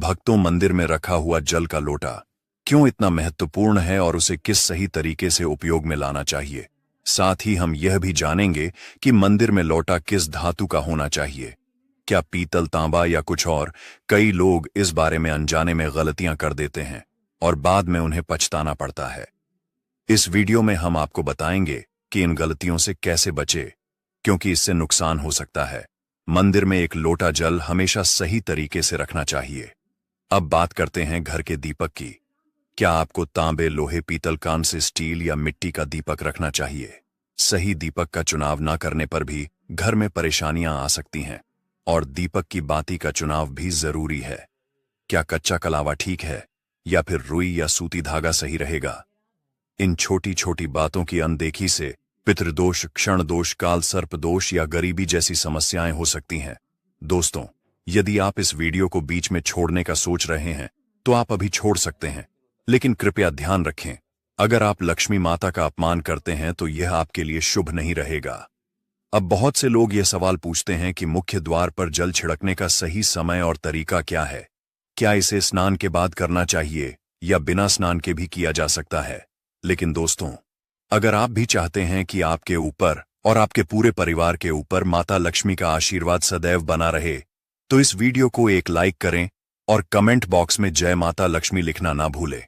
भक्तों, मंदिर में रखा हुआ जल का लोटा क्यों इतना महत्वपूर्ण है और उसे किस सही तरीके से उपयोग में लाना चाहिए। साथ ही हम यह भी जानेंगे कि मंदिर में लोटा किस धातु का होना चाहिए, क्या पीतल, तांबा या कुछ और। कई लोग इस बारे में अनजाने में गलतियां कर देते हैं और बाद में उन्हें पछताना पड़ता है। इस वीडियो में हम आपको बताएंगे कि इन गलतियों से कैसे बचे, क्योंकि इससे नुकसान हो सकता है। मंदिर में एक लोटा जल हमेशा सही तरीके से रखना चाहिए। अब बात करते हैं घर के दीपक की। क्या आपको तांबे, लोहे, पीतल, कांस्य, स्टील या मिट्टी का दीपक रखना चाहिए? सही दीपक का चुनाव न करने पर भी घर में परेशानियां आ सकती हैं और दीपक की बाती का चुनाव भी जरूरी है। क्या कच्चा कलावा ठीक है या फिर रुई या सूती धागा सही रहेगा? इन छोटी छोटी बातों की अनदेखी से पितृदोष, क्षण दोष, काल सर्प दोष या गरीबी जैसी समस्याएं हो सकती हैं। दोस्तों, यदि आप इस वीडियो को बीच में छोड़ने का सोच रहे हैं तो आप अभी छोड़ सकते हैं, लेकिन कृपया ध्यान रखें, अगर आप लक्ष्मी माता का अपमान करते हैं तो यह आपके लिए शुभ नहीं रहेगा। अब बहुत से लोग ये सवाल पूछते हैं कि मुख्य द्वार पर जल छिड़कने का सही समय और तरीका क्या है। क्या इसे स्नान के बाद करना चाहिए या बिना स्नान के भी किया जा सकता है? लेकिन दोस्तों, अगर आप भी चाहते हैं कि आपके ऊपर और आपके पूरे परिवार के ऊपर माता लक्ष्मी का आशीर्वाद सदैव बना रहे, तो इस वीडियो को एक लाइक करें और कमेंट बॉक्स में जय माता लक्ष्मी लिखना ना भूलें।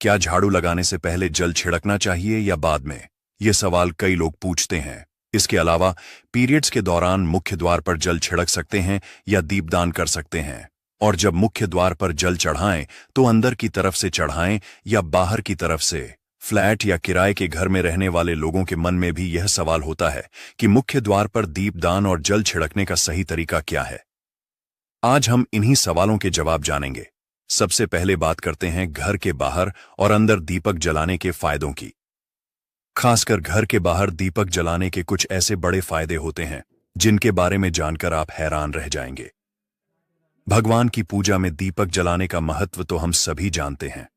क्या झाड़ू लगाने से पहले जल छिड़कना चाहिए या बाद में? ये सवाल कई लोग पूछते हैं। इसके अलावा पीरियड्स के दौरान मुख्य द्वार पर जल छिड़क सकते हैं या दीपदान कर सकते हैं? और जब मुख्य द्वार पर जल चढ़ाएं तो अंदर की तरफ से चढ़ाएं या बाहर की तरफ से? फ्लैट या किराए के घर में रहने वाले लोगों के मन में भी यह सवाल होता है कि मुख्य द्वार पर दीपदान और जल छिड़कने का सही तरीका क्या है। आज हम इन्हीं सवालों के जवाब जानेंगे। सबसे पहले बात करते हैं घर के बाहर और अंदर दीपक जलाने के फायदों की। खासकर घर के बाहर दीपक जलाने के कुछ ऐसे बड़े फायदे होते हैं जिनके बारे में जानकर आप हैरान रह जाएंगे। भगवान की पूजा में दीपक जलाने का महत्व तो हम सभी जानते हैं।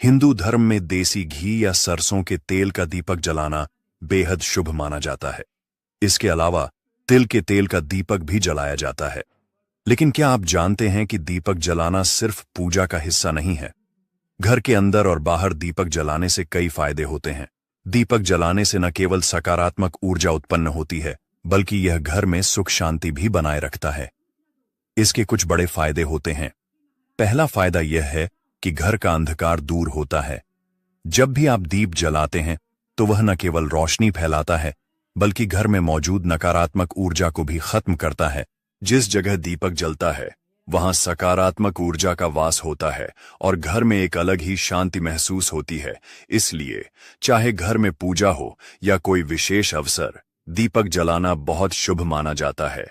हिंदू धर्म में देसी घी या सरसों के तेल का दीपक जलाना बेहद शुभ माना जाता है। इसके अलावा तिल के तेल का दीपक भी जलाया जाता है। लेकिन क्या आप जानते हैं कि दीपक जलाना सिर्फ पूजा का हिस्सा नहीं है? घर के अंदर और बाहर दीपक जलाने से कई फायदे होते हैं। दीपक जलाने से न केवल सकारात्मक ऊर्जा उत्पन्न होती है, बल्कि यह घर में सुख शांति भी बनाए रखता है। इसके कुछ बड़े फायदे होते हैं। पहला फायदा यह है कि घर का अंधकार दूर होता है। जब भी आप दीप जलाते हैं तो वह न केवल रोशनी फैलाता है, बल्कि घर में मौजूद नकारात्मक ऊर्जा को भी खत्म करता है। जिस जगह दीपक जलता है वहां सकारात्मक ऊर्जा का वास होता है और घर में एक अलग ही शांति महसूस होती है। इसलिए चाहे घर में पूजा हो या कोई विशेष अवसर, दीपक जलाना बहुत शुभ माना जाता है।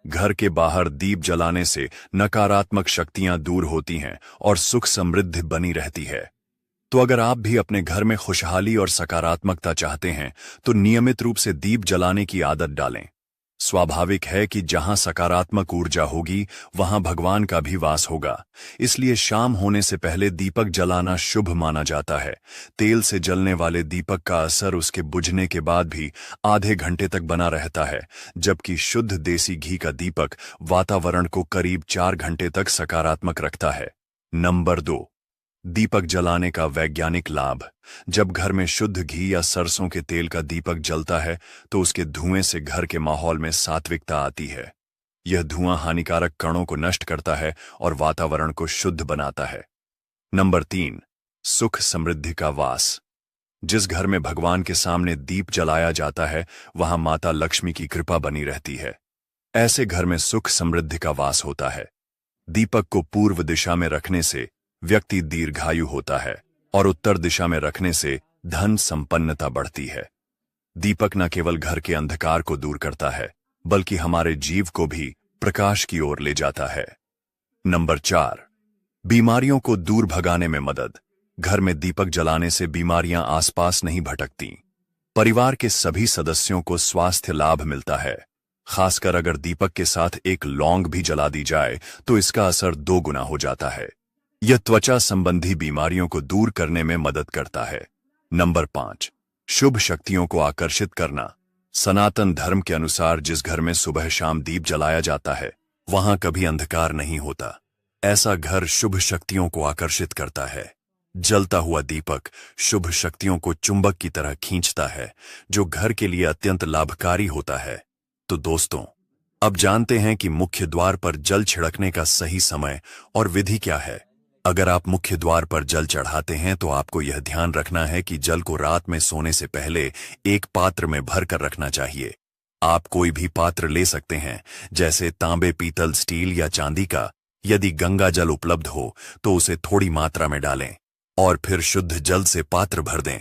घर के बाहर दीप जलाने से नकारात्मक शक्तियां दूर होती हैं और सुख समृद्धि बनी रहती है। तो अगर आप भी अपने घर में खुशहाली और सकारात्मकता चाहते हैं तो नियमित रूप से दीप जलाने की आदत डालें। स्वाभाविक है कि जहां सकारात्मक ऊर्जा होगी वहां भगवान का भी वास होगा। इसलिए शाम होने से पहले दीपक जलाना शुभ माना जाता है। तेल से जलने वाले दीपक का असर उसके बुझने के बाद भी आधे घंटे तक बना रहता है, जबकि शुद्ध देसी घी का दीपक वातावरण को करीब 4 घंटे तक सकारात्मक रखता है। नंबर 2, दीपक जलाने का वैज्ञानिक लाभ। जब घर में शुद्ध घी या सरसों के तेल का दीपक जलता है तो उसके धुएं से घर के माहौल में सात्विकता आती है। यह धुआं हानिकारक कणों को नष्ट करता है और वातावरण को शुद्ध बनाता है। नंबर 3, सुख समृद्धि का वास। जिस घर में भगवान के सामने दीप जलाया जाता है वहां माता लक्ष्मी की कृपा बनी रहती है। ऐसे घर में सुख समृद्धि का वास होता है। दीपक को पूर्व दिशा में रखने से व्यक्ति दीर्घायु होता है और उत्तर दिशा में रखने से धन संपन्नता बढ़ती है। दीपक न केवल घर के अंधकार को दूर करता है, बल्कि हमारे जीव को भी प्रकाश की ओर ले जाता है। नंबर 4, बीमारियों को दूर भगाने में मदद। घर में दीपक जलाने से बीमारियां आसपास नहीं भटकती। परिवार के सभी सदस्यों को स्वास्थ्य लाभ मिलता है। खासकर अगर दीपक के साथ एक लौंग भी जला दी जाए तो इसका असर 2 गुना हो जाता है। यह त्वचा संबंधी बीमारियों को दूर करने में मदद करता है। नंबर 5, शुभ शक्तियों को आकर्षित करना। सनातन धर्म के अनुसार जिस घर में सुबह शाम दीप जलाया जाता है वहां कभी अंधकार नहीं होता। ऐसा घर शुभ शक्तियों को आकर्षित करता है। जलता हुआ दीपक शुभ शक्तियों को चुंबक की तरह खींचता है, जो घर के लिए अत्यंत लाभकारी होता है। तो दोस्तों, अब जानते हैं कि मुख्य द्वार पर जल छिड़कने का सही समय और विधि क्या है। अगर आप मुख्य द्वार पर जल चढ़ाते हैं तो आपको यह ध्यान रखना है कि जल को रात में सोने से पहले एक पात्र में भर कर रखना चाहिए। आप कोई भी पात्र ले सकते हैं, जैसे तांबे, पीतल, स्टील या चांदी का। यदि गंगा जल उपलब्ध हो तो उसे थोड़ी मात्रा में डालें और फिर शुद्ध जल से पात्र भर दें।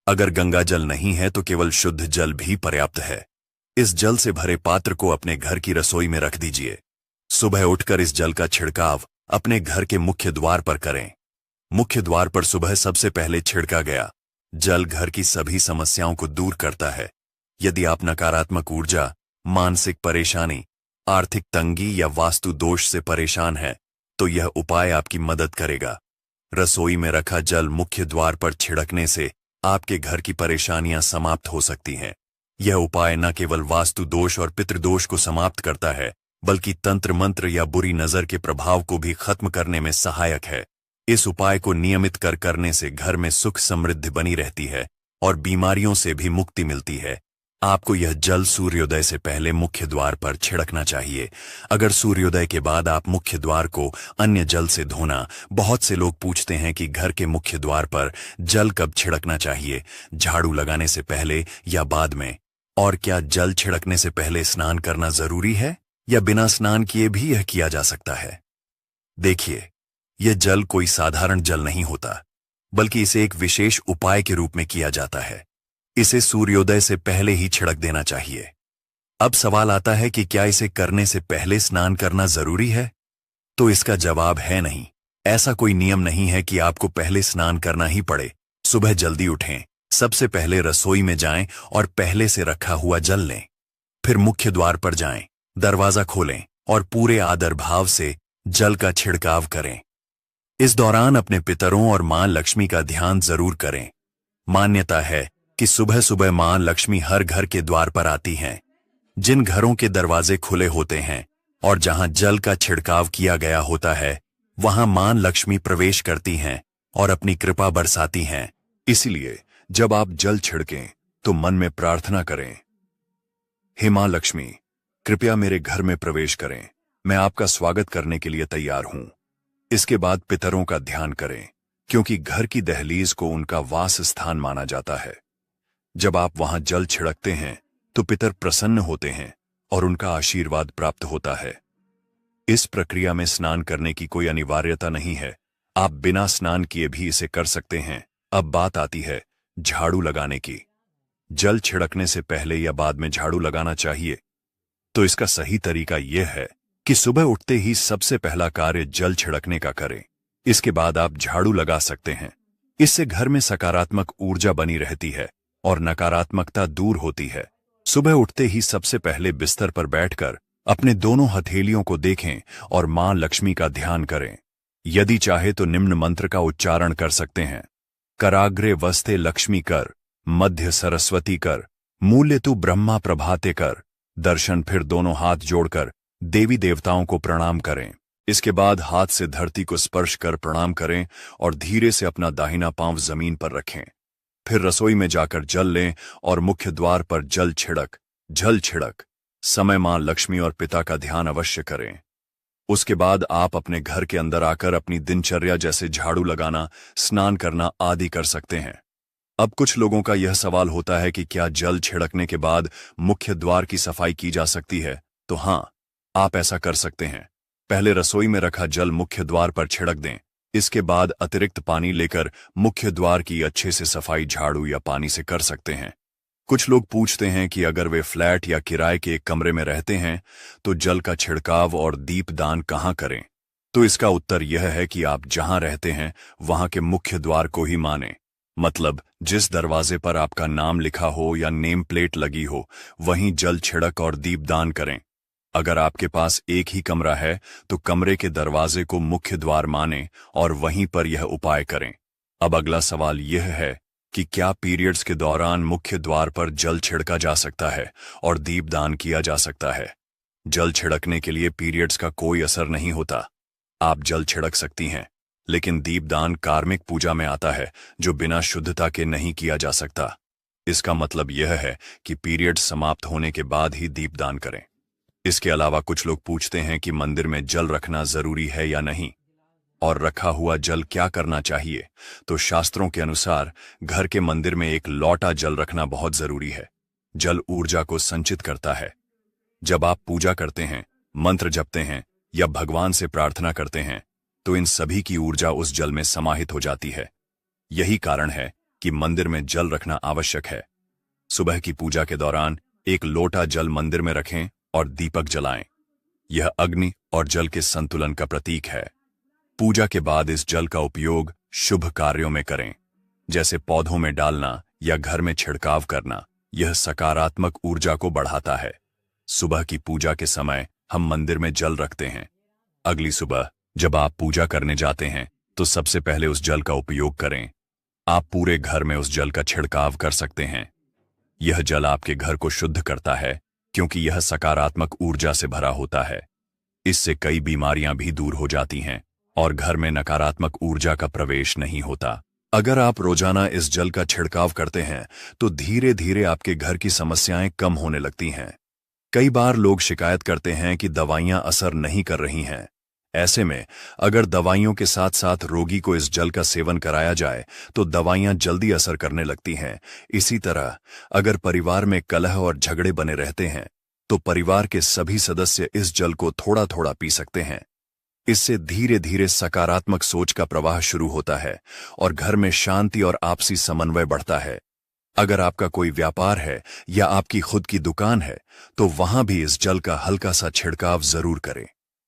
अगर गंगा जल नहीं है तो केवल शुद्ध जल भी पर्याप्त है। इस जल से भरे पात्र को अपने घर की रसोई में रख दीजिए। सुबह उठकर इस जल का छिड़काव अपने घर के मुख्य द्वार पर करें। मुख्य द्वार पर सुबह सबसे पहले छिड़का गया जल घर की सभी समस्याओं को दूर करता है। यदि आप नकारात्मक ऊर्जा, मानसिक परेशानी, आर्थिक तंगी या वास्तु दोष से परेशान हैं, तो यह उपाय आपकी मदद करेगा। रसोई में रखा जल मुख्य द्वार पर छिड़कने से आपके घर की परेशानियां समाप्त हो सकती हैं। यह उपाय न केवल वास्तु दोष और पितृदोष को समाप्त करता है, बल्कि तंत्र मंत्र या बुरी नजर के प्रभाव को भी खत्म करने में सहायक है। इस उपाय को नियमित करने से घर में सुख समृद्धि बनी रहती है और बीमारियों से भी मुक्ति मिलती है। आपको यह जल सूर्योदय से पहले मुख्य द्वार पर छिड़कना चाहिए। अगर सूर्योदय के बाद आप मुख्य द्वार को अन्य जल से धोना। बहुत से लोग पूछते हैं कि घर के मुख्य द्वार पर जल कब छिड़कना चाहिए, झाड़ू लगाने से पहले या बाद में? और क्या जल छिड़कने से पहले स्नान करना जरूरी है या बिना स्नान किए भी यह किया जा सकता है? देखिए, यह जल कोई साधारण जल नहीं होता, बल्कि इसे एक विशेष उपाय के रूप में किया जाता है। इसे सूर्योदय से पहले ही छिड़क देना चाहिए। अब सवाल आता है कि क्या इसे करने से पहले स्नान करना जरूरी है? तो इसका जवाब है नहीं। ऐसा कोई नियम नहीं है कि आपको पहले स्नान करना ही पड़े। सुबह जल्दी उठें, सबसे पहले रसोई में जाएं और पहले से रखा हुआ जल लें। फिर मुख्य द्वार पर जाएं, दरवाजा खोलें और पूरे आदर भाव से जल का छिड़काव करें। इस दौरान अपने पितरों और मां लक्ष्मी का ध्यान जरूर करें। मान्यता है कि सुबह सुबह मां लक्ष्मी हर घर के द्वार पर आती हैं। जिन घरों के दरवाजे खुले होते हैं और जहां जल का छिड़काव किया गया होता है, वहां मां लक्ष्मी प्रवेश करती हैं और अपनी कृपा बरसाती हैं। इसलिए जब आप जल छिड़कें तो मन में प्रार्थना करें, हे मां लक्ष्मी, कृपया मेरे घर में प्रवेश करें, मैं आपका स्वागत करने के लिए तैयार हूं। इसके बाद पितरों का ध्यान करें, क्योंकि घर की दहलीज को उनका वास स्थान माना जाता है। जब आप वहां जल छिड़कते हैं तो पितर प्रसन्न होते हैं और उनका आशीर्वाद प्राप्त होता है। इस प्रक्रिया में स्नान करने की कोई अनिवार्यता नहीं है, आप बिना स्नान किए भी इसे कर सकते हैं। अब बात आती है झाड़ू लगाने की। जल छिड़कने से पहले या बाद में झाड़ू लगाना चाहिए? तो इसका सही तरीका यह है कि सुबह उठते ही सबसे पहला कार्य जल छिड़कने का करें। इसके बाद आप झाड़ू लगा सकते हैं। इससे घर में सकारात्मक ऊर्जा बनी रहती है और नकारात्मकता दूर होती है। सुबह उठते ही सबसे पहले बिस्तर पर बैठकर अपने दोनों हथेलियों को देखें और मां लक्ष्मी का ध्यान करें। यदि चाहे तो निम्न मंत्र का उच्चारण कर सकते हैं। कराग्रे वस्ते लक्ष्मी कर, मध्य सरस्वती कर, मूल्य तु ब्रह्मा प्रभाते कर। दर्शन। फिर दोनों हाथ जोड़कर देवी देवताओं को प्रणाम करें। इसके बाद हाथ से धरती को स्पर्श कर प्रणाम करें और धीरे से अपना दाहिना पांव जमीन पर रखें। फिर रसोई में जाकर जल लें और मुख्य द्वार पर जल छिड़क समय मां लक्ष्मी और पिता का ध्यान अवश्य करें। उसके बाद आप अपने घर के अंदर आकर अपनी दिनचर्या जैसे झाड़ू लगाना, स्नान करना आदि कर सकते हैं। अब कुछ लोगों का यह सवाल होता है कि क्या जल छिड़कने के बाद मुख्य द्वार की सफाई की जा सकती है? तो हां, आप ऐसा कर सकते हैं। पहले रसोई में रखा जल मुख्य द्वार पर छिड़क दें। इसके बाद अतिरिक्त पानी लेकर मुख्य द्वार की अच्छे से सफाई झाड़ू या पानी से कर सकते हैं। कुछ लोग पूछते हैं कि अगर वे फ्लैट या किराए के एक कमरे में रहते हैं तो जल का छिड़काव और दीपदान कहां करें? तो इसका उत्तर यह है कि आप जहां रहते हैं वहां के मुख्य द्वार को ही मानें। मतलब जिस दरवाजे पर आपका नाम लिखा हो या नेम प्लेट लगी हो, वहीं जल छिड़क और दीपदान करें। अगर आपके पास एक ही कमरा है तो कमरे के दरवाजे को मुख्य द्वार मानें और वहीं पर यह उपाय करें। अब अगला सवाल यह है कि क्या पीरियड्स के दौरान मुख्य द्वार पर जल छिड़का जा सकता है और दीपदान किया जा सकता है? जल छिड़कने के लिए पीरियड्स का कोई असर नहीं होता। आप जल छिड़क सकती हैं, लेकिन दीपदान कार्मिक पूजा में आता है, जो बिना शुद्धता के नहीं किया जा सकता। इसका मतलब यह है कि पीरियड समाप्त होने के बाद ही दीपदान करें। इसके अलावा कुछ लोग पूछते हैं कि मंदिर में जल रखना जरूरी है या नहीं, और रखा हुआ जल क्या करना चाहिए। तो शास्त्रों के अनुसार घर के मंदिर में एक लोटा जल रखना बहुत जरूरी है। जल ऊर्जा को संचित करता है। जब आप पूजा करते हैं, मंत्र जपते हैं या भगवान से प्रार्थना करते हैं, तो इन सभी की ऊर्जा उस जल में समाहित हो जाती है। यही कारण है कि मंदिर में जल रखना आवश्यक है। सुबह की पूजा के दौरान एक लोटा जल मंदिर में रखें और दीपक जलाएं। यह अग्नि और जल के संतुलन का प्रतीक है। पूजा के बाद इस जल का उपयोग शुभ कार्यों में करें, जैसे पौधों में डालना या घर में छिड़काव करना। यह सकारात्मक ऊर्जा को बढ़ाता है। सुबह की पूजा के समय हम मंदिर में जल रखते हैं। अगली सुबह जब आप पूजा करने जाते हैं, तो सबसे पहले उस जल का उपयोग करें। आप पूरे घर में उस जल का छिड़काव कर सकते हैं। यह जल आपके घर को शुद्ध करता है, क्योंकि यह सकारात्मक ऊर्जा से भरा होता है। इससे कई बीमारियां भी दूर हो जाती हैं और घर में नकारात्मक ऊर्जा का प्रवेश नहीं होता। अगर आप रोजाना इस जल का छिड़काव करते हैं, तो धीरे धीरे आपके घर की समस्याएं कम होने लगती हैं। कई बार लोग शिकायत करते हैं कि दवाइयां असर नहीं कर रही हैं। ऐसे में अगर दवाइयों के साथ साथ रोगी को इस जल का सेवन कराया जाए, तो दवाइयां जल्दी असर करने लगती हैं। इसी तरह अगर परिवार में कलह और झगड़े बने रहते हैं, तो परिवार के सभी सदस्य इस जल को थोड़ा थोड़ा पी सकते हैं। इससे धीरे धीरे सकारात्मक सोच का प्रवाह शुरू होता है और घर में शांति और आपसी समन्वय बढ़ता है। अगर आपका कोई व्यापार है या आपकी खुद की दुकान है, तो वहां भी इस जल का हल्का सा छिड़काव जरूर करें।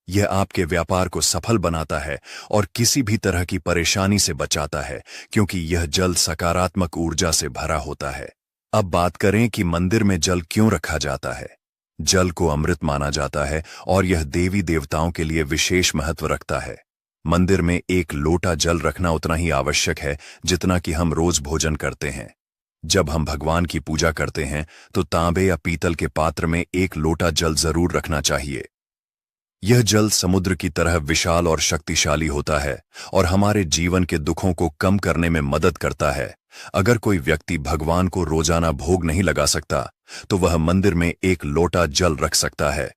यह आपके व्यापार को सफल बनाता है और किसी भी तरह की परेशानी से बचाता है, क्योंकि यह जल सकारात्मक ऊर्जा से भरा होता है। अब बात करें कि मंदिर में जल क्यों रखा जाता है। जल को अमृत माना जाता है और यह देवी देवताओं के लिए विशेष महत्व रखता है। मंदिर में एक लोटा जल रखना उतना ही आवश्यक है जितना कि हम रोज भोजन करते हैं। जब हम भगवान की पूजा करते हैं, तो तांबे या पीतल के पात्र में एक लोटा जल जरूर रखना चाहिए। यह जल समुद्र की तरह विशाल और शक्तिशाली होता है और हमारे जीवन के दुखों को कम करने में मदद करता है। अगर कोई व्यक्ति भगवान को रोजाना भोग नहीं लगा सकता, तो वह मंदिर में एक लोटा जल रख सकता है।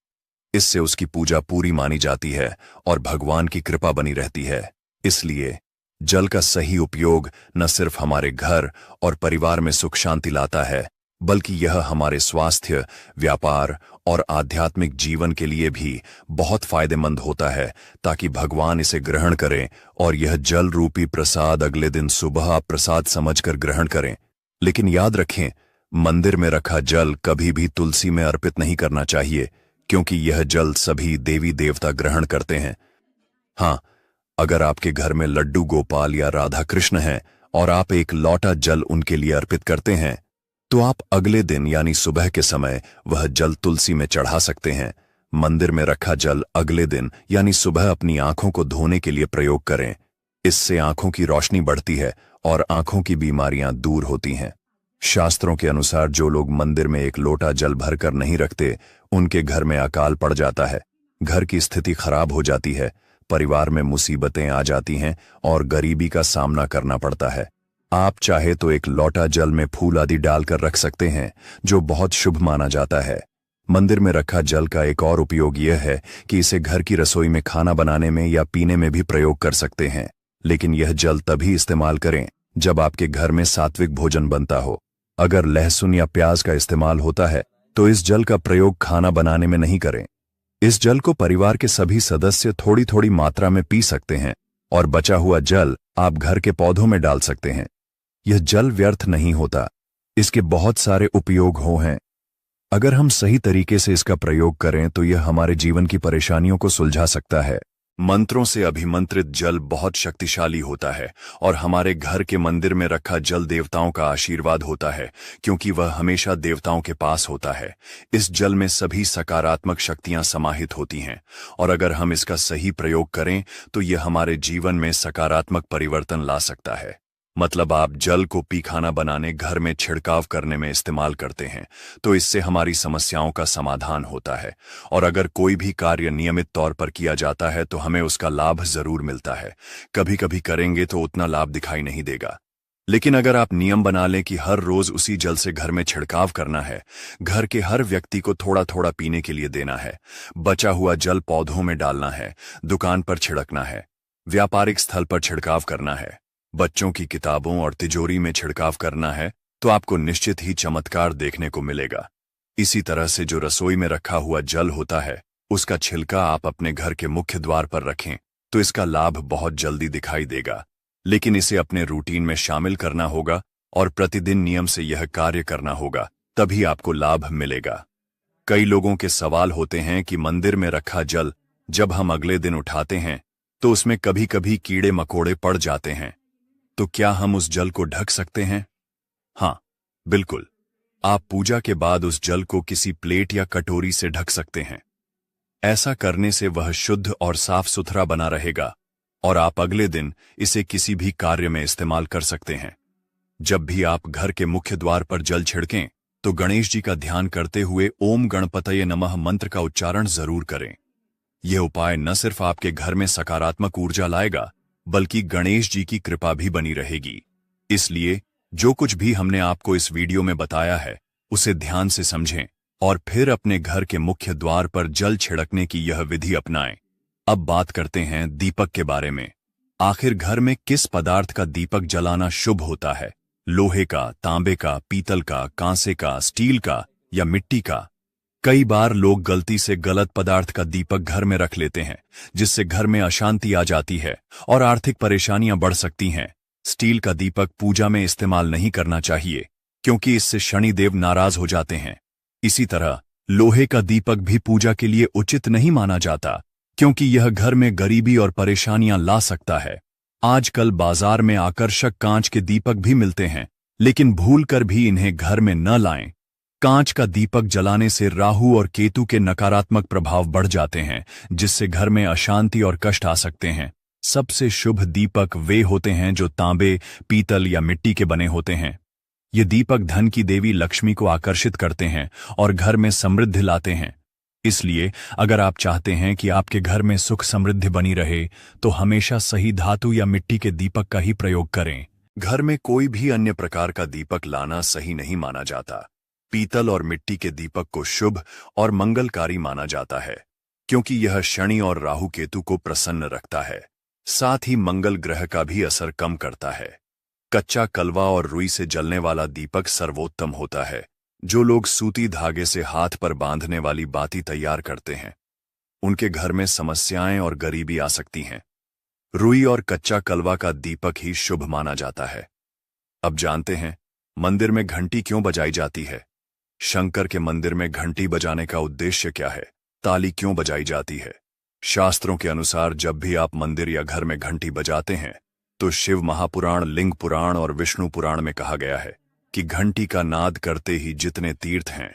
इससे उसकी पूजा पूरी मानी जाती है और भगवान की कृपा बनी रहती है। इसलिए जल का सही उपयोग न सिर्फ हमारे घर और परिवार में सुख शांति लाता है, बल्कि यह हमारे स्वास्थ्य, व्यापार और आध्यात्मिक जीवन के लिए भी बहुत फायदेमंद होता है, ताकि भगवान इसे ग्रहण करें और यह जल रूपी प्रसाद अगले दिन सुबह आप प्रसाद समझकर ग्रहण करें। लेकिन याद रखें, मंदिर में रखा जल कभी भी तुलसी में अर्पित नहीं करना चाहिए, क्योंकि यह जल सभी देवी देवता ग्रहण करते हैं। हाँ, अगर आपके घर में लड्डू गोपाल या राधा कृष्ण हैं और आप एक लोटा जल उनके लिए अर्पित करते हैं, तो आप अगले दिन यानी सुबह के समय वह जल तुलसी में चढ़ा सकते हैं। मंदिर में रखा जल अगले दिन यानी सुबह अपनी आंखों को धोने के लिए प्रयोग करें। इससे आंखों की रोशनी बढ़ती है और आंखों की बीमारियां दूर होती हैं। शास्त्रों के अनुसार जो लोग मंदिर में एक लोटा जल भरकर नहीं रखते, उनके घर में अकाल पड़ जाता है, घर की स्थिति खराब हो जाती है, परिवार में मुसीबतें आ जाती हैं और गरीबी का सामना करना पड़ता है। आप चाहे तो एक लोटा जल में फूल आदि डालकर रख सकते हैं, जो बहुत शुभ माना जाता है। मंदिर में रखा जल का एक और उपयोग यह है कि इसे घर की रसोई में खाना बनाने में या पीने में भी प्रयोग कर सकते हैं। लेकिन यह जल तभी इस्तेमाल करें जब आपके घर में सात्विक भोजन बनता हो। अगर लहसुन या प्याज का इस्तेमाल होता है, तो इस जल का प्रयोग खाना बनाने में नहीं करें। इस जल को परिवार के सभी सदस्य थोड़ी थोड़ी मात्रा में पी सकते हैं और बचा हुआ जल आप घर के पौधों में डाल सकते हैं। यह जल व्यर्थ नहीं होता, इसके बहुत सारे उपयोग हैं। अगर हम सही तरीके से इसका प्रयोग करें, तो यह हमारे जीवन की परेशानियों को सुलझा सकता है। मंत्रों से अभिमंत्रित जल बहुत शक्तिशाली होता है और हमारे घर के मंदिर में रखा जल देवताओं का आशीर्वाद होता है, क्योंकि वह हमेशा देवताओं के पास होता है। इस जल में सभी सकारात्मक शक्तियां समाहित होती हैं और अगर हम इसका सही प्रयोग करें, तो यह हमारे जीवन में सकारात्मक परिवर्तन ला सकता है। मतलब आप जल को पीखाना बनाने, घर में छिड़काव करने में इस्तेमाल करते हैं, तो इससे हमारी समस्याओं का समाधान होता है। और अगर कोई भी कार्य नियमित तौर पर किया जाता है तो हमें उसका लाभ जरूर मिलता है। कभी कभी करेंगे तो उतना लाभ दिखाई नहीं देगा, लेकिन अगर आप नियम बना लें कि हर रोज उसी जल से घर में छिड़काव करना है, घर के हर व्यक्ति को थोड़ा थोड़ा पीने के लिए देना है, बचा हुआ जल पौधों में डालना है, दुकान पर छिड़कना है, व्यापारिक स्थल पर छिड़काव करना है, बच्चों की किताबों और तिजोरी में छिड़काव करना है, तो आपको निश्चित ही चमत्कार देखने को मिलेगा। इसी तरह से जो रसोई में रखा हुआ जल होता है, उसका छिलका आप अपने घर के मुख्य द्वार पर रखें तो इसका लाभ बहुत जल्दी दिखाई देगा। लेकिन इसे अपने रूटीन में शामिल करना होगा और प्रतिदिन नियम से यह कार्य करना होगा, तभी आपको लाभ मिलेगा। कई लोगों के सवाल होते हैं कि मंदिर में रखा जल जब हम अगले दिन उठाते हैं तो उसमें कभी कभी कीड़े मकोड़े पड़ जाते हैं, तो क्या हम उस जल को ढक सकते हैं? हाँ, बिल्कुल। आप पूजा के बाद उस जल को किसी प्लेट या कटोरी से ढक सकते हैं। ऐसा करने से वह शुद्ध और साफ सुथरा बना रहेगा और आप अगले दिन इसे किसी भी कार्य में इस्तेमाल कर सकते हैं। जब भी आप घर के मुख्य द्वार पर जल छिड़कें तो गणेश जी का ध्यान करते हुए ओम गणपतये नमः मंत्र का उच्चारण जरूर करें। यह उपाय न सिर्फ आपके घर में सकारात्मक ऊर्जा लाएगा, बल्कि गणेश जी की कृपा भी बनी रहेगी। इसलिए जो कुछ भी हमने आपको इस वीडियो में बताया है, उसे ध्यान से समझें और फिर अपने घर के मुख्य द्वार पर जल छिड़कने की यह विधि अपनाएं। अब बात करते हैं दीपक के बारे में। आखिर घर में किस पदार्थ का दीपक जलाना शुभ होता है? लोहे का, तांबे का, पीतल का, कांसे का, स्टील का या मिट्टी का? कई बार लोग गलती से गलत पदार्थ का दीपक घर में रख लेते हैं, जिससे घर में अशांति आ जाती है और आर्थिक परेशानियां बढ़ सकती हैं। स्टील का दीपक पूजा में इस्तेमाल नहीं करना चाहिए, क्योंकि इससे शनिदेव नाराज हो जाते हैं। इसी तरह लोहे का दीपक भी पूजा के लिए उचित नहीं माना जाता, क्योंकि यह घर में गरीबी और परेशानियां ला सकता है। आजकल बाजार में आकर्षक कांच के दीपक भी मिलते हैं, लेकिन भूलकर भी इन्हें घर में न लाएं। कांच का दीपक जलाने से राहु और केतु के नकारात्मक प्रभाव बढ़ जाते हैं, जिससे घर में अशांति और कष्ट आ सकते हैं। सबसे शुभ दीपक वे होते हैं जो तांबे, पीतल या मिट्टी के बने होते हैं। ये दीपक धन की देवी लक्ष्मी को आकर्षित करते हैं और घर में समृद्धि लाते हैं। इसलिए अगर आप चाहते हैं कि आपके घर में सुख समृद्धि बनी रहे, तो हमेशा सही धातु या मिट्टी के दीपक का ही प्रयोग करें। घर में कोई भी अन्य प्रकार का दीपक लाना सही नहीं माना जाता। पीतल और मिट्टी के दीपक को शुभ और मंगलकारी माना जाता है, क्योंकि यह शनि और राहु केतु को प्रसन्न रखता है। साथ ही मंगल ग्रह का भी असर कम करता है। कच्चा कलवा और रुई से जलने वाला दीपक सर्वोत्तम होता है। जो लोग सूती धागे से हाथ पर बांधने वाली बाती तैयार करते हैं, उनके घर में समस्याएं और गरीबी आ सकती हैं। रुई और कच्चा कलवा का दीपक ही शुभ माना जाता है। अब जानते हैं मंदिर में घंटी क्यों बजाई जाती है। शंकर के मंदिर में घंटी बजाने का उद्देश्य क्या है? ताली क्यों बजाई जाती है? शास्त्रों के अनुसार जब भी आप मंदिर या घर में घंटी बजाते हैं, तो शिव महापुराण, लिंग पुराण और विष्णु पुराण में कहा गया है कि घंटी का नाद करते ही जितने तीर्थ हैं,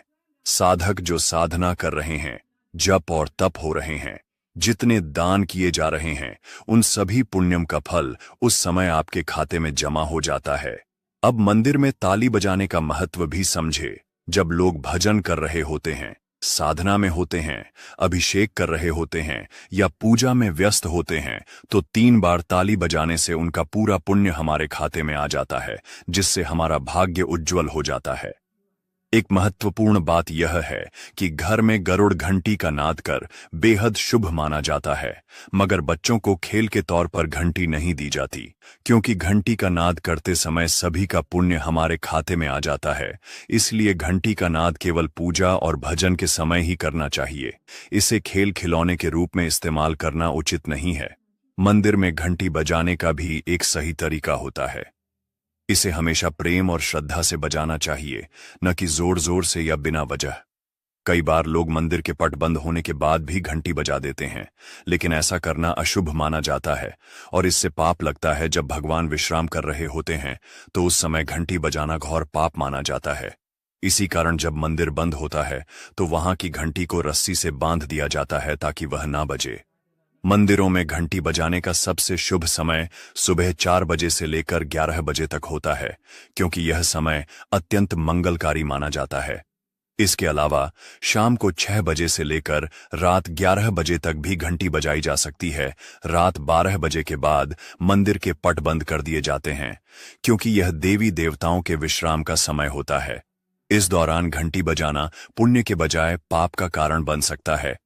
साधक जो साधना कर रहे हैं, जप और तप हो रहे हैं, जितने दान किए जा रहे हैं, उन सभी पुण्यम का फल उस समय आपके खाते में जमा हो जाता है। अब मंदिर में ताली बजाने का महत्व भी समझे। जब लोग भजन कर रहे होते हैं, साधना में होते हैं, अभिषेक कर रहे होते हैं या पूजा में व्यस्त होते हैं, तो 3 बार ताली बजाने से उनका पूरा पुण्य हमारे खाते में आ जाता है, जिससे हमारा भाग्य उज्जवल हो जाता है। एक महत्वपूर्ण बात यह है कि घर में गरुड़ घंटी का नाद कर बेहद शुभ माना जाता है, मगर बच्चों को खेल के तौर पर घंटी नहीं दी जाती, क्योंकि घंटी का नाद करते समय सभी का पुण्य हमारे खाते में आ जाता है। इसलिए घंटी का नाद केवल पूजा और भजन के समय ही करना चाहिए। इसे खेल खिलौने के रूप में इस्तेमाल करना उचित नहीं है। मंदिर में घंटी बजाने का भी एक सही तरीका होता है। इसे हमेशा प्रेम और श्रद्धा से बजाना चाहिए, न कि जोर जोर से या बिना वजह। कई बार लोग मंदिर के पट बंद होने के बाद भी घंटी बजा देते हैं, लेकिन ऐसा करना अशुभ माना जाता है और इससे पाप लगता है। जब भगवान विश्राम कर रहे होते हैं तो उस समय घंटी बजाना घोर पाप माना जाता है। इसी कारण जब मंदिर बंद होता है तो वहां की घंटी को रस्सी से बांध दिया जाता है ताकि वह ना बजे। मंदिरों में घंटी बजाने का सबसे शुभ समय सुबह 4 बजे से लेकर 11 बजे तक होता है, क्योंकि यह समय अत्यंत मंगलकारी माना जाता है। इसके अलावा शाम को 6 बजे से लेकर रात 11 बजे तक भी घंटी बजाई जा सकती है। रात 12 बजे के बाद मंदिर के पट बंद कर दिए जाते हैं, क्योंकि यह देवी देवताओं के विश्राम का समय होता है। इस दौरान घंटी बजाना पुण्य के बजाय पाप का कारण बन सकता है।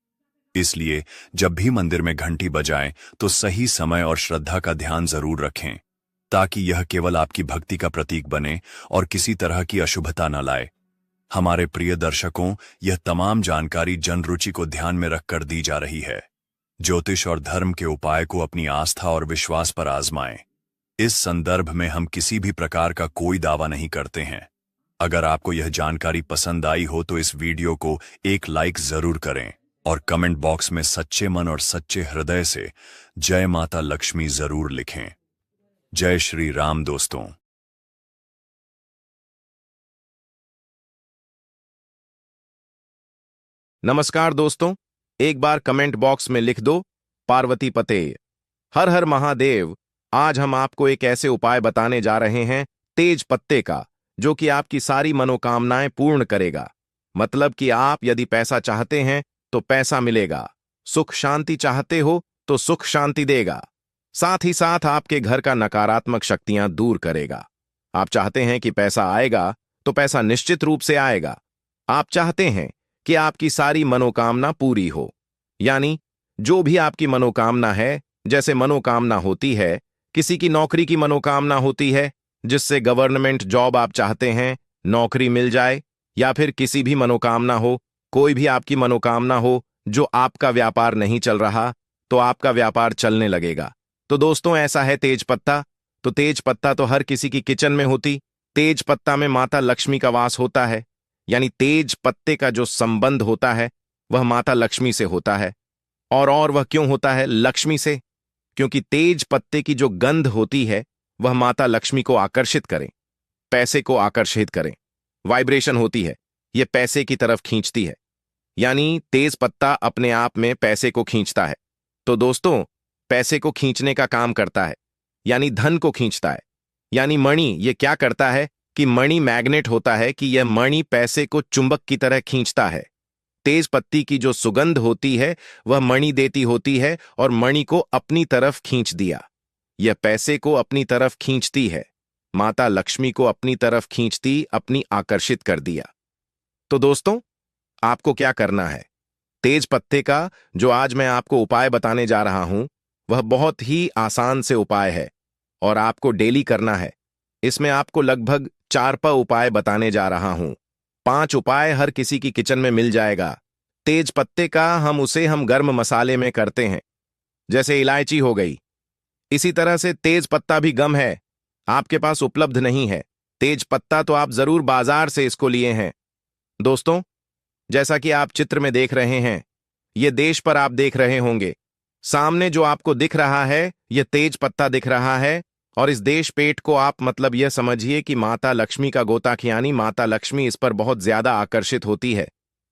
इसलिए जब भी मंदिर में घंटी बजाएं तो सही समय और श्रद्धा का ध्यान जरूर रखें, ताकि यह केवल आपकी भक्ति का प्रतीक बने और किसी तरह की अशुभता न लाए। हमारे प्रिय दर्शकों, यह तमाम जानकारी जनरुचि को ध्यान में रखकर दी जा रही है। ज्योतिष और धर्म के उपाय को अपनी आस्था और विश्वास पर आजमाएं। इस संदर्भ में हम किसी भी प्रकार का कोई दावा नहीं करते हैं। अगर आपको यह जानकारी पसंद आई हो तो इस वीडियो को एक लाइक जरूर करें और कमेंट बॉक्स में सच्चे मन और सच्चे हृदय से जय माता लक्ष्मी जरूर लिखें। जय श्री राम दोस्तों। नमस्कार दोस्तों, एक बार कमेंट बॉक्स में लिख दो पार्वती पते। हर हर महादेव। आज हम आपको एक ऐसे उपाय बताने जा रहे हैं तेज पत्ते का, जो कि आपकी सारी मनोकामनाएं पूर्ण करेगा। मतलब कि आप यदि पैसा चाहते हैं तो पैसा मिलेगा, सुख शांति चाहते हो तो सुख शांति देगा, साथ ही साथ आपके घर का नकारात्मक शक्तियां दूर करेगा। आप चाहते हैं कि पैसा आएगा तो पैसा निश्चित रूप से आएगा। आप चाहते हैं कि आपकी सारी मनोकामना पूरी हो, यानी जो भी आपकी मनोकामना है, जैसे मनोकामना होती है, किसी की नौकरी की मनोकामना होती है, जिससे गवर्नमेंट जॉब आप चाहते हैं, नौकरी मिल जाए, या फिर किसी भी मनोकामना हो, कोई भी आपकी मनोकामना हो, जो आपका व्यापार नहीं चल रहा, तो आपका व्यापार चलने लगेगा। तो दोस्तों, ऐसा है तेज पत्ता। तो तेज पत्ता तो हर किसी की किचन में होती। तेज पत्ता में माता लक्ष्मी का वास होता है, यानी तेज पत्ते का जो संबंध होता है वह माता लक्ष्मी से होता है। और वह क्यों होता है लक्ष्मी से? क्योंकि तेज पत्ते की जो गंध होती है वह माता लक्ष्मी को आकर्षित करें, पैसे को आकर्षित करें। वाइब्रेशन होती है, यह पैसे की तरफ खींचती है, यानी तेज पत्ता अपने आप में पैसे को खींचता है। तो दोस्तों, पैसे को खींचने का काम करता है, यानी धन को खींचता है। यानी मणि ये क्या करता है कि मणि मैग्नेट होता है, कि यह मणि पैसे को चुंबक की तरह खींचता है। तेज पत्ती की जो सुगंध होती है वह मणि देती होती है और मणि को अपनी तरफ खींच दिया। यह पैसे को अपनी तरफ खींचती है, माता लक्ष्मी को अपनी तरफ खींचती, अपनी आकर्षित कर दिया। तो दोस्तों, आपको क्या करना है? तेज पत्ते का जो आज मैं आपको उपाय बताने जा रहा हूं वह बहुत ही आसान से उपाय है और आपको डेली करना है। इसमें आपको लगभग 4 उपाय बताने जा रहा हूं। 5 उपाय हर किसी की किचन में मिल जाएगा। तेज पत्ते का हम गर्म मसाले में करते हैं, जैसे इलायची हो गई। इसी तरह से तेज पत्ता भी गम है, आपके पास उपलब्ध नहीं है। तेज पत्ता तो आप जरूर बाजार से इसको लिए हैं। दोस्तों, जैसा कि आप चित्र में देख रहे हैं, ये देश पर आप देख रहे होंगे, सामने जो आपको दिख रहा है यह तेज पत्ता दिख रहा है। और इस देश पेट को आप मतलब यह समझिए कि माता लक्ष्मी का गोताख, यानी माता लक्ष्मी इस पर बहुत ज्यादा आकर्षित होती है।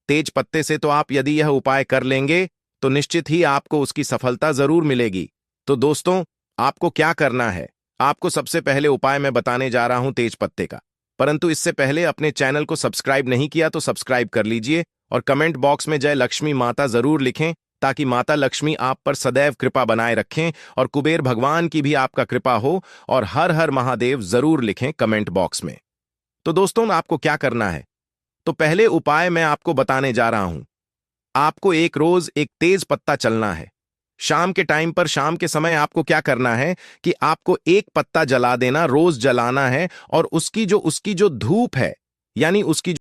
तेज पत्ते से तो आप यदि यह उपाय कर लेंगे तो निश्चित ही आपको उसकी सफलता जरूर मिलेगी। तो दोस्तों, आपको क्या करना है? आपको सबसे पहले उपाय मैं बताने जा रहा हूं तेज पत्ते का, परंतु इससे पहले अपने चैनल को सब्सक्राइब नहीं किया तो सब्सक्राइब कर लीजिए और कमेंट बॉक्स में जय लक्ष्मी माता जरूर लिखें, ताकि माता लक्ष्मी आप पर सदैव कृपा बनाए रखें और कुबेर भगवान की भी आपका कृपा हो। और हर हर महादेव जरूर लिखें कमेंट बॉक्स में। तो दोस्तों, आपको क्या करना है? तो पहले उपाय मैं आपको बताने जा रहा हूं। आपको एक रोज एक तेज पत्ता चलना है। शाम के टाइम पर, शाम के समय आपको क्या करना है कि आपको एक पत्ता जला देना, रोज जलाना है। और उसकी जो धूप है, यानी उसकी